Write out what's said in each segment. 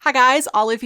Hi guys, Olive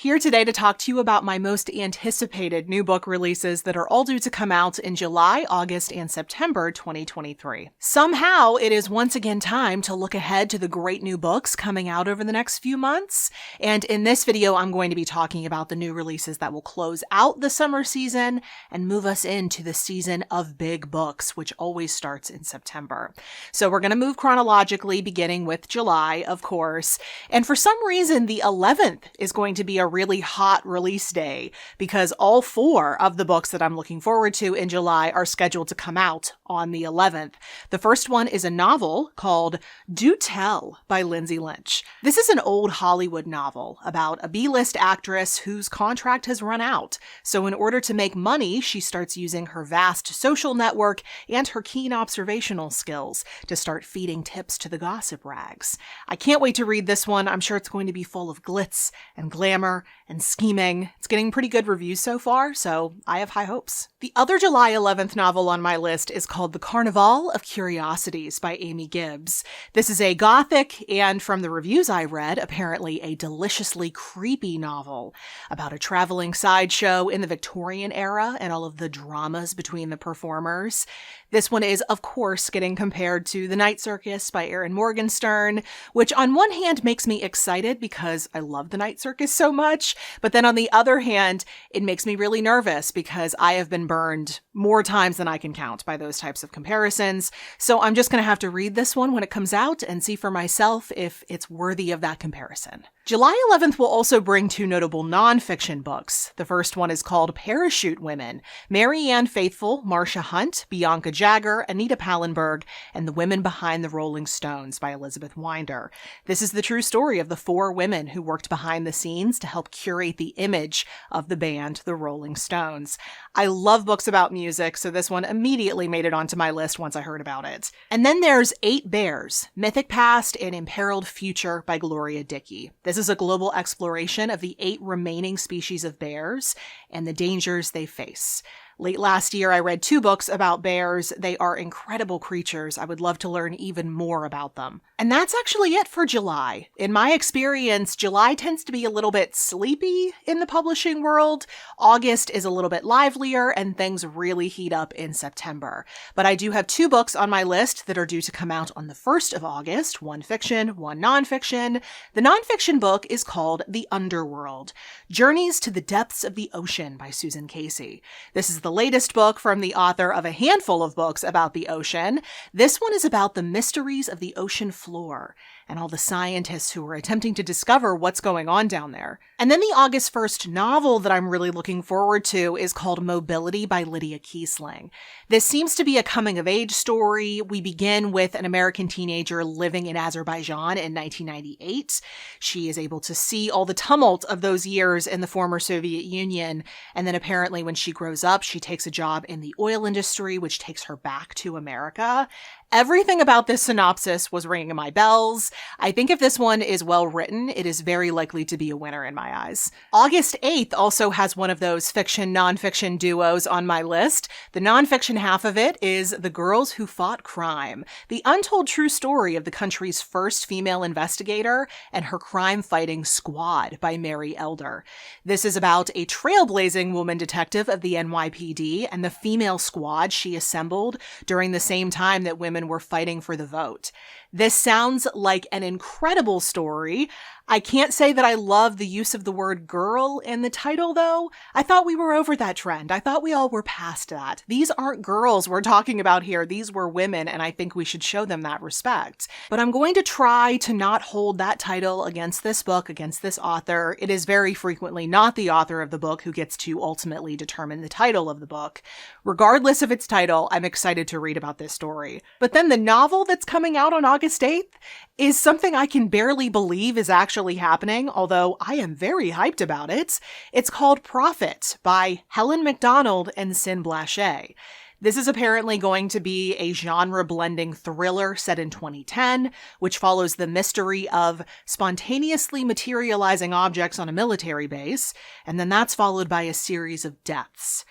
here today to talk to you about my most anticipated new book releases that are all due to come out in July, August, and September 2023. Somehow, it is once again time to look ahead to the great new books coming out over the next few months, and in this video I'm going to be talking about the new releases that will close out the summer season and move us into the season of big books, which always starts in September. So we're going to move chronologically, beginning with July, of course, and for some reason the 11th is going to be a really hot release day because all 4 of the books that I'm looking forward to in July are scheduled to come out on the 11th. The first one is a novel called Do Tell by Lindsay Lynch. This is an old Hollywood novel about a B-list actress whose contract has run out. So in order to make money, she starts using her vast social network and her keen observational skills to start feeding tips to the gossip rags. I can't wait to read this one. I'm sure it's going to be full of glitz and glamour and scheming. It's getting pretty good reviews so far, so I have high hopes. The other July 11th novel on my list is called The Carnival of Curiosities by Amy Gibbs. This is a gothic, and from the reviews I read, apparently a deliciously creepy novel about a traveling sideshow in the Victorian era and all of the dramas between the performers. This one is, of course, getting compared to The Night Circus by Erin Morgenstern, which on one hand makes me excited because I love The Night Circus so much, but then on the other hand, it makes me really nervous because I have been burned more times than I can count by those types of comparisons. So I'm just going to have to read this one when it comes out and see for myself if it's worthy of that comparison. July 11th will also bring 2 notable nonfiction books. The first one is called Parachute Women: Mary Ann Faithfull, Marcia Hunt, Bianca Jagger, Anita Pallenberg, and the Women Behind the Rolling Stones by Elizabeth Winder. This is the true story of the 4 women who worked behind the scenes to help curate the image of the band, the Rolling Stones. I love books about music, so this one immediately made it onto my list once I heard about it. And then there's 8 Bears: Mythic Past and Imperiled Future by Gloria Dickey. This is a global exploration of the 8 remaining species of bears and the dangers they face. Late last year, I read 2 books about bears. They are incredible creatures. I would love to learn even more about them. And that's actually it for July. In my experience, July tends to be a little bit sleepy in the publishing world. August is a little bit livelier, and things really heat up in September. But I do have 2 books on my list that are due to come out on the 1st of August, 1 fiction, 1 nonfiction. The nonfiction book is called The Underworld: Journeys to the Depths of the Ocean by Susan Casey. This is the latest book from the author of a handful of books about the ocean. This one is about the mysteries of the ocean floor and all the scientists who are attempting to discover what's going on down there. And then the August 1st novel that I'm really looking forward to is called Mobility by Lydia Kiesling. This seems to be a coming-of-age story. We begin with an American teenager living in Azerbaijan in 1998. She is able to see all the tumult of those years in the former Soviet Union, and then apparently when she grows up, she takes a job in the oil industry, which takes her back to America. Everything about this synopsis was ringing my bells. I think if this one is well written, it is very likely to be a winner in my eyes. August 8th also has one of those fiction-nonfiction duos on my list. The nonfiction half of it is The Girls Who Fought Crime, the untold true story of the country's first female investigator and her crime-fighting squad by Mary Elder. This is about a trailblazing woman detective of the NYPD and the female squad she assembled during the same time that women were fighting for the vote. This sounds like an incredible story. I can't say that I love the use of the word girl in the title, though. I thought we were over that trend. I thought we all were past that. These aren't girls we're talking about here. These were women, and I think we should show them that respect. But I'm going to try to not hold that title against this book, against this author. It is very frequently not the author of the book who gets to ultimately determine the title of the book. Regardless of its title, I'm excited to read about this story. But then the novel that's coming out on August 8th is something I can barely believe is actually happening, although I am very hyped about it. It's called Prophet by Helen MacDonald and Sin Blaché. This is apparently going to be a genre-blending thriller set in 2010, which follows the mystery of spontaneously materializing objects on a military base, and then that's followed by a series of deaths.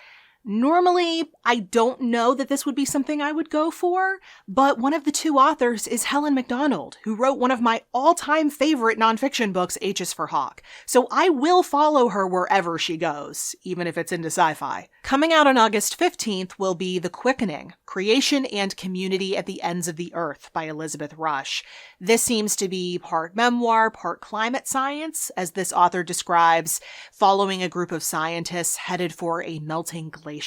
Normally, I don't know that this would be something I would go for, but one of the two authors is Helen MacDonald, who wrote one of my all-time favorite nonfiction books, H is for Hawk. So I will follow her wherever she goes, even if it's into sci-fi. Coming out on August 15th will be The Quickening, Creation and Community at the Ends of the Earth by Elizabeth Rush. This seems to be part memoir, part climate science, as this author describes, following a group of scientists headed for a melting glacier.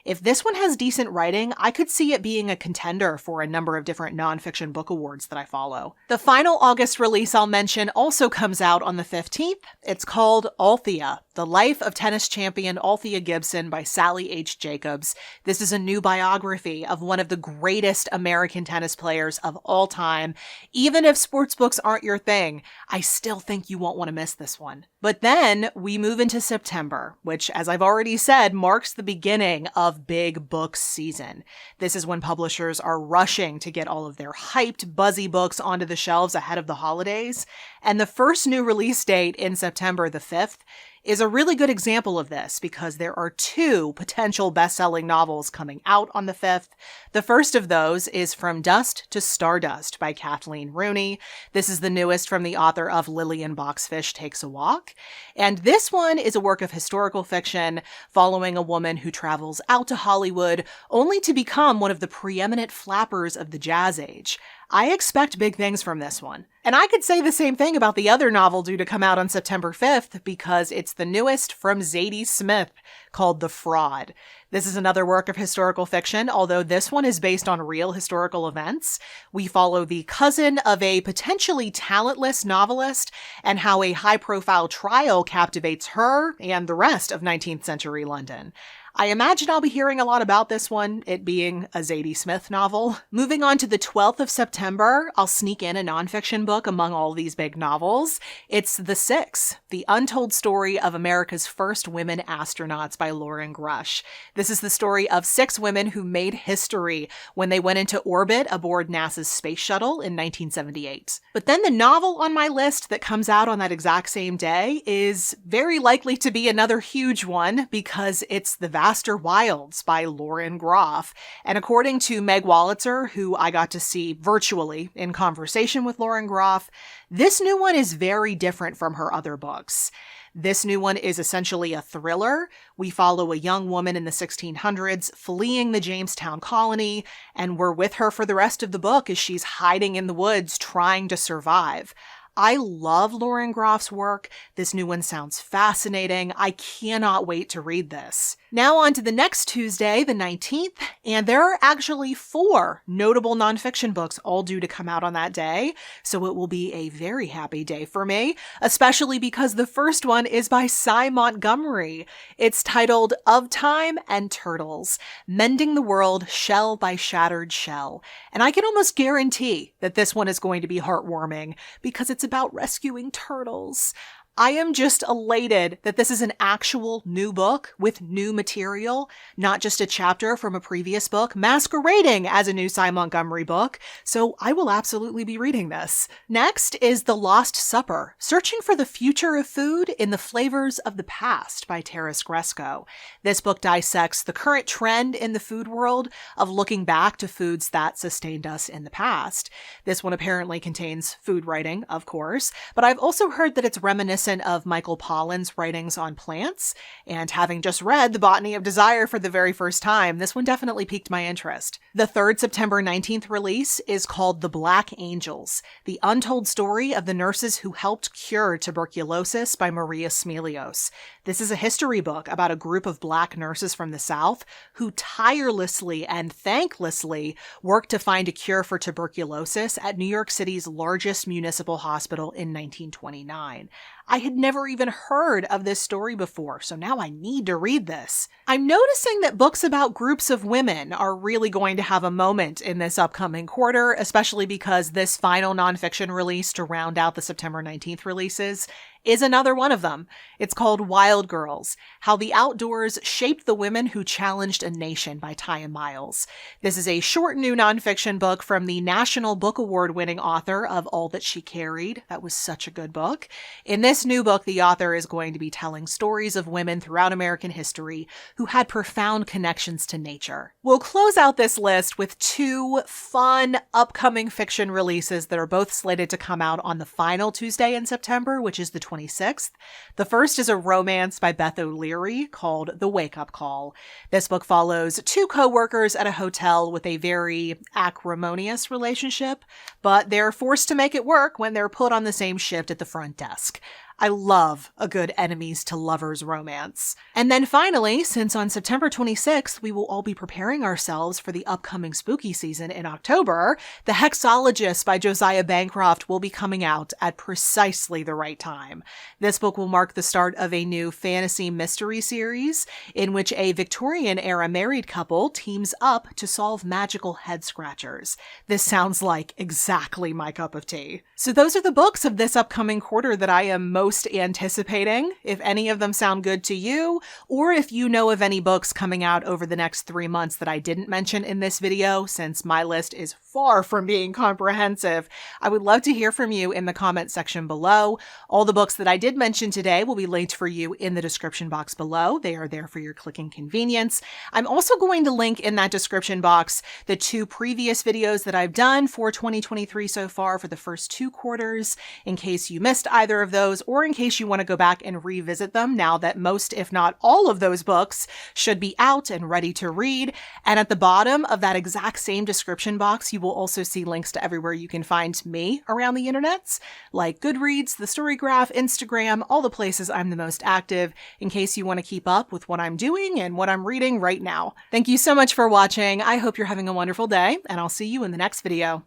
If this one has decent writing, I could see it being a contender for a number of different nonfiction book awards that I follow. The final August release I'll mention also comes out on the 15th. It's called Althea, The Life of Tennis Champion Althea Gibson by Sally H. Jacobs. This is a new biography of one of the greatest American tennis players of all time. Even if sports books aren't your thing, I still think you won't want to miss this one. But then we move into September, which, as I've already said, marks the beginning of big book season. This is when publishers are rushing to get all of their hyped, buzzy books onto the shelves ahead of the holidays. And the first new release date in September the 5th is a really good example of this because there are two potential best-selling novels coming out on the 5th. The first of those is From Dust to Stardust by Kathleen Rooney. This is the newest from the author of Lillian Boxfish Takes a Walk. And this one is a work of historical fiction following a woman who travels out to Hollywood only to become one of the preeminent flappers of the jazz age. I expect big things from this one. And I could say the same thing about the other novel due to come out on September 5th because it's the newest from Zadie Smith called The Fraud. This is another work of historical fiction, although this one is based on real historical events. We follow the cousin of a potentially talentless novelist and how a high-profile trial captivates her and the rest of 19th century London. I imagine I'll be hearing a lot about this one, it being a Zadie Smith novel. Moving on to the 12th of September, I'll sneak in a nonfiction book among all these big novels. It's The Six, The Untold Story of America's First Women Astronauts by Lauren Grush. This is the story of 6 women who made history when they went into orbit aboard NASA's space shuttle in 1978. But then the novel on my list that comes out on that exact same day is very likely to be another huge one because it's The Vaster Wilds by Lauren Groff. And according to Meg Wolitzer, who I got to see virtually in conversation with Lauren Groff, this new one is very different from her other books. This new one is essentially a thriller. We follow a young woman in the 1600s fleeing the Jamestown colony, and we're with her for the rest of the book as she's hiding in the woods trying to survive. I love Lauren Groff's work. This new one sounds fascinating. I cannot wait to read this. Now on to the next Tuesday, the 19th, and there are actually 4 notable nonfiction books all due to come out on that day, so it will be a very happy day for me, especially because the first one is by Cy Montgomery. It's titled Of Time and Turtles, Mending the World Shell by Shattered Shell, and I can almost guarantee that this one is going to be heartwarming because it's about rescuing turtles. I am just elated that this is an actual new book with new material, not just a chapter from a previous book masquerading as a new Cy Montgomery book, so I will absolutely be reading this. Next is The Lost Supper, Searching for the Future of Food in the Flavors of the Past by Taras Gresko. This book dissects the current trend in the food world of looking back to foods that sustained us in the past. This one apparently contains food writing, of course, but I've also heard that it's reminiscent of Michael Pollan's writings on plants, and having just read The Botany of Desire for the very first time, this one definitely piqued my interest. The 3rd September 19th release is called The Black Angels, The Untold Story of the Nurses Who Helped Cure Tuberculosis by Maria Smelios. This is a history book about a group of Black nurses from the South who tirelessly and thanklessly worked to find a cure for tuberculosis at New York City's largest municipal hospital in 1929. I had never even heard of this story before, so now I need to read this. I'm noticing that books about groups of women are really going to have a moment in this upcoming quarter, especially because this final nonfiction release to round out the September 19th releases is another one of them. It's called Wild Girls: How the Outdoors Shaped the Women Who Challenged a Nation by Taya Miles. This is a short new nonfiction book from the National Book Award-winning author of All That She Carried. That was such a good book. In this new book, the author is going to be telling stories of women throughout American history who had profound connections to nature. We'll close out this list with two fun upcoming fiction releases that are both slated to come out on the final Tuesday in September, which is the 26th. The first is a romance by Beth O'Leary called The Wake-Up Call. This book follows two co-workers at a hotel with a very acrimonious relationship, but they're forced to make it work when they're put on the same shift at the front desk. I love a good enemies to lovers romance. And then finally, since on September 26th, we will all be preparing ourselves for the upcoming spooky season in October, The Hexologist by Josiah Bancroft will be coming out at precisely the right time. This book will mark the start of a new fantasy mystery series in which a Victorian-era married couple teams up to solve magical head scratchers. This sounds like exactly my cup of tea. So those are the books of this upcoming quarter that I am most anticipating. If any of them sound good to you, or if you know of any books coming out over the next 3 months that I didn't mention in this video, since my list is far from being comprehensive, I would love to hear from you in the comment section below. All the books that I did mention today will be linked for you in the description box below. They are there for your clicking convenience. I'm also going to link in that description box the 2 previous videos that I've done for 2023 so far for the first 2 quarters, in case you missed either of those, or in case you want to go back and revisit them now that most, if not all of those books should be out and ready to read. And at the bottom of that exact same description box, you will also see links to everywhere you can find me around the internets, like Goodreads, the Story Graph, Instagram, all the places I'm the most active, in case you want to keep up with what I'm doing and what I'm reading right now. Thank you so much for watching. I hope you're having a wonderful day, and I'll see you in the next video.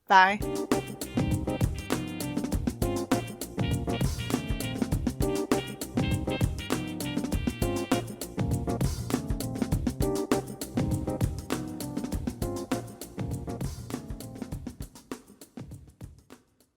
Bye.